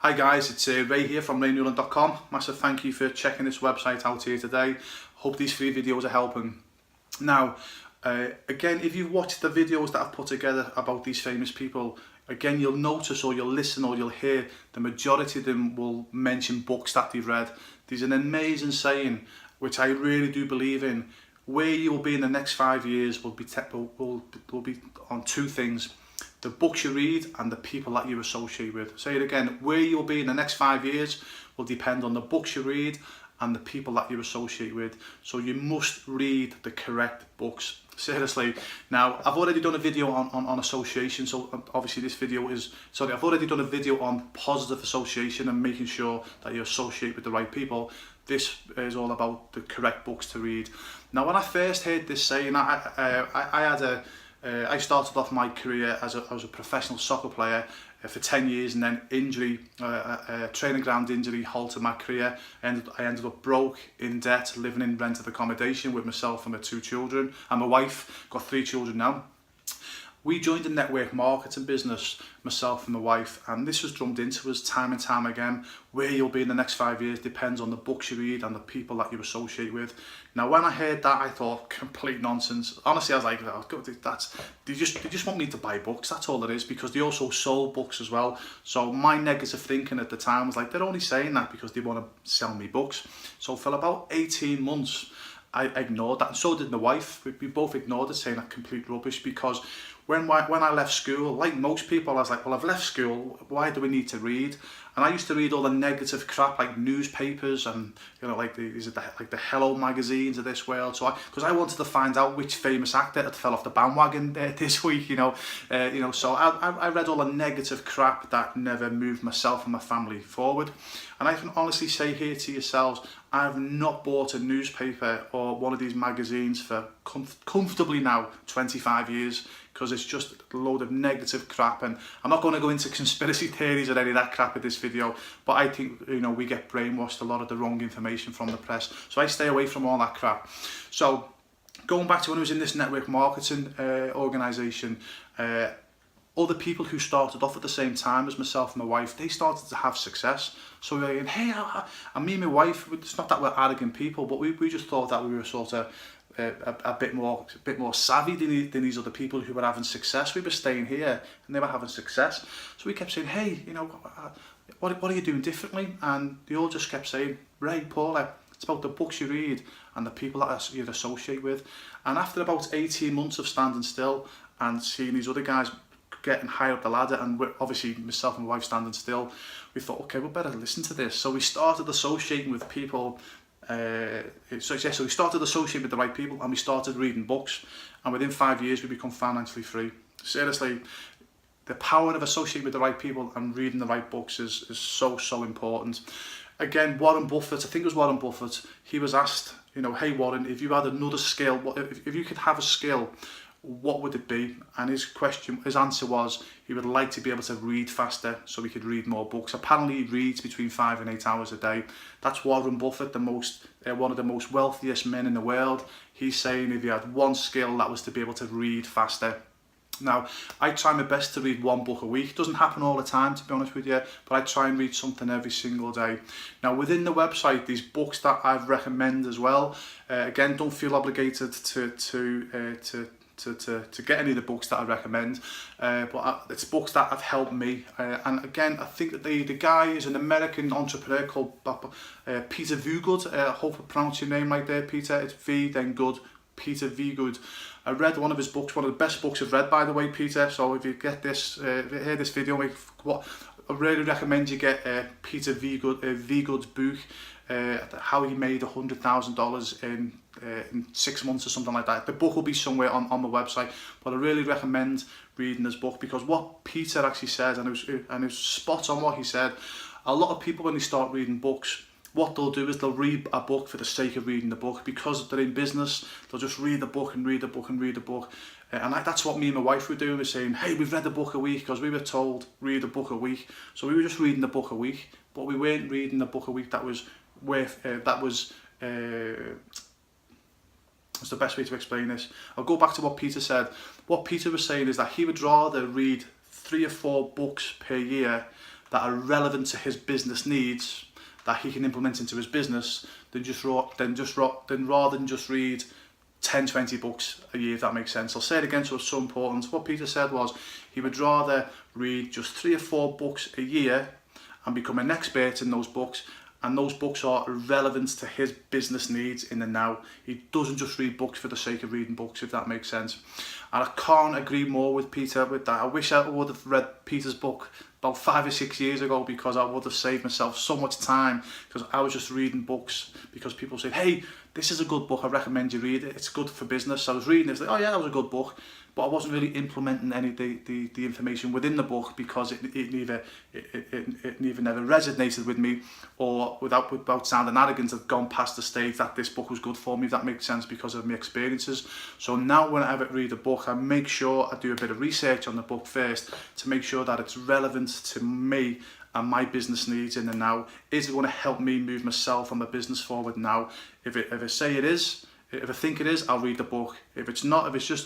Hi guys, it's Ray here from raynewland.com. Massive thank you for checking this website out here today. Hope these 3 videos are helping. Now, again, if you've watched the videos that I've put together about these famous people, again, you'll notice or you'll listen or you'll hear the majority of them will mention books that they've read. There's an amazing saying, which I really do believe in. Where you will be in the next 5 years will be on 2 things: the books you read and the people that you associate with. Say it again: where you'll be in the next 5 years will depend on the books you read and the people that you associate with. So you must read the correct books. Seriously. Now, I've already done a video on association, so obviously this video is, I've already done a video on positive association and making sure that you associate with the right people. This is all about the correct books to read. Now, when I first heard this saying, I started off my career as a professional soccer player for 10 years, and then injury, training ground injury halted my career. I ended up broke, in debt, living in rented accommodation with myself and my 2 children, and my wife. Got 3 children now. We joined the network marketing business, myself and my wife, and this was drummed into us time and time again. Where you'll be in the next 5 years depends on the books you read and the people that you associate with. Now, when I heard that, I thought, complete nonsense. Honestly, I was like, oh, they just want me to buy books, that's all it is, because they also sold books as well. So my negative thinking at the time was like, they're only saying that because they want to sell me books. So for about 18 months, I ignored that, and so did my wife. We both ignored it, saying that complete rubbish, because when I left school, like most people, I was like, well, I've left school, why do we need to read? And I used to read all the negative crap, like newspapers and, you know, like the Hello magazines of this world. So because I wanted to find out which famous actor had fell off the bandwagon this week, so I read all the negative crap that never moved myself and my family forward. And I can honestly say here to yourselves, I've not bought a newspaper or one of these magazines for comfortably now 25 years, because it's just a load of negative crap. And I'm not going to go into conspiracy theories or any of that crap in this video, but I think, we get brainwashed a lot of the wrong information from the press. So I stay away from all that crap. So going back to when I was in this network marketing organisation, other people who started off at the same time as myself and my wife, they started to have success. So we were like, hey, and me and my wife, it's not that we're arrogant people, but we just thought that we were sort of a bit more savvy than these other people who were having success. We were staying here and they were having success. So we kept saying, hey, what are you doing differently? And they all just kept saying, Ray, Paula, it's about the books you read and the people that you associate with. And after about 18 months of standing still and seeing these other guys getting higher up the ladder, and obviously myself and my wife standing still, we thought, okay, we better listen to this. So we started associating with people. So we started associating with the right people, and we started reading books, and within 5 years we become financially free. Seriously, the power of associating with the right people and reading the right books is so important. Again, Warren Buffett, I think it was Warren Buffett, he was asked, hey Warren, if you had another skill, if you could have a skill, what would it be? And his answer was he would like to be able to read faster so he could read more books. Apparently he reads between 5 and 8 hours a day. That's Warren Buffett, one of the most wealthiest men in the world. He's saying if he had one skill, that was to be able to read faster. Now, I try my best to read 1 book a week. It doesn't happen all the time, to be honest with you, but I try and read something every single day. Now, within the website, these books that I've recommend as well. Again, don't feel obligated to get any of the books that I recommend, but it's books that have helped me. And again, I think that the guy is an American entrepreneur called Peter Voogood. I hope I pronounced your name right there, Peter. It's V then good, Peter Voogood. I read one of his books, one of the best books I've read, by the way, Peter. So if you get this, if you hear this video, I really recommend you get Peter Voogood's book, how he made $100,000 in 6 months or something like that. The book will be somewhere on the website, but I really recommend reading this book, because what Peter actually said, and it was spot on what he said. A lot of people, when they start reading books, what they'll do is they'll read a book for the sake of reading the book, because they're in business. They'll just read the book and read the book and read the book. And that's what me and my wife were doing. We're saying, hey, we've read a book a week, because we were told read a book a week. So we were just reading the book a week, but we weren't reading the book a week that was worth, what's the best way to explain this? I'll go back to what Peter said. What Peter was saying is that he would rather read 3 or 4 books per year that are relevant to his business needs that he can implement into his business, then rather than just read 10, 20 books a year, if that makes sense. I'll say it again, so it's so important. What Peter said was he would rather read just 3 or 4 books a year and become an expert in those books, and those books are relevant to his business needs in the now. He doesn't just read books for the sake of reading books, if that makes sense. And I can't agree more with Peter with that. I wish I would have read Peter's book about 5 or 6 years ago, because I would have saved myself so much time, because I was just reading books because people said, hey, this is a good book, I recommend you read it, it's good for business. I was reading it, it's like, oh yeah, that was a good book, but I wasn't really implementing any of the information within the book, because it neither never resonated with me, or without sounding arrogant, I've gone past the stage that this book was good for me, if that makes sense, because of my experiences. So now when I ever read a book, I make sure I do a bit of research on the book first to make sure that it's relevant to me and my business needs in the now. Is it going to help me move myself and my business forward now? If I say it is, if I think it is, I'll read the book. If it's not, if it's just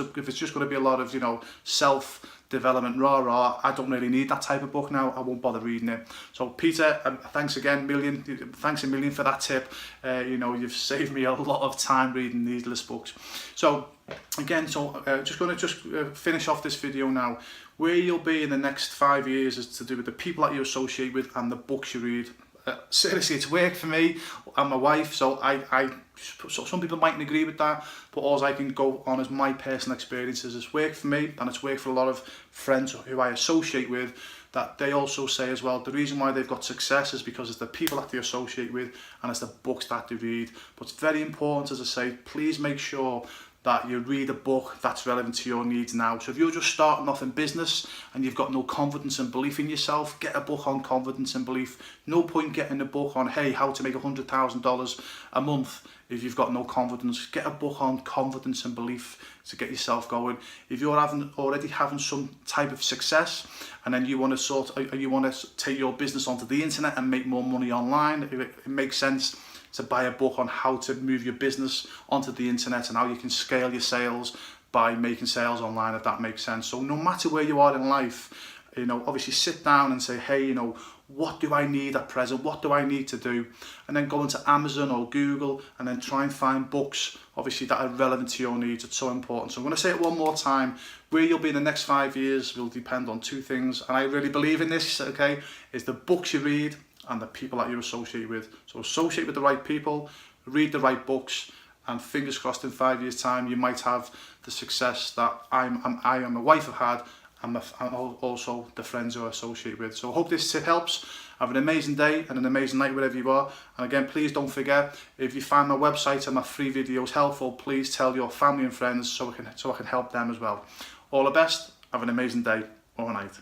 going to be a lot of, you know, self-development, I don't really need that type of book now. I won't bother reading it. So Peter, thanks a million for that tip. You know, you've saved me a lot of time reading needless books. So again, just going to finish off this video now. Where you'll be in the next 5 years is to do with the people that you associate with and the books you read. Seriously, it's worked for me and my wife, so so some people mightn't agree with that, but all I can go on is my personal experiences. It's worked for me, and it's worked for a lot of friends who I associate with, that they also say as well, the reason why they've got success is because it's the people that they associate with and it's the books that they read. But it's very important, as I say, please make sure that you read a book that's relevant to your needs now. So if you're just starting off in business and you've got no confidence and belief in yourself, get a book on confidence and belief. No point getting a book on, hey, how to make $100,000 a month if you've got no confidence. Get a book on confidence and belief to get yourself going. If you're already having some type of success, and then you want to take your business onto the internet and make more money online, it makes sense to buy a book on how to move your business onto the internet and how you can scale your sales by making sales online, if that makes sense. So no matter where you are in life, you know, obviously sit down and say, hey, you know, what do I need at present? What do I need to do? And then go into Amazon or Google and then try and find books, obviously, that are relevant to your needs. It's so important. So I'm going to say it one more time. Where you'll be in the next 5 years will depend on 2 things. And I really believe in this, okay, is the books you read and the people that you associate with. So associate with the right people, read the right books, and fingers crossed in 5 years' time you might have the success that I and my wife have had, and also the friends who I associate with. So I hope this tip helps. Have an amazing day and an amazing night wherever you are. And again, please don't forget, if you find my website and my free videos helpful, please tell your family and friends so I can help them as well. All the best. Have an amazing day or night.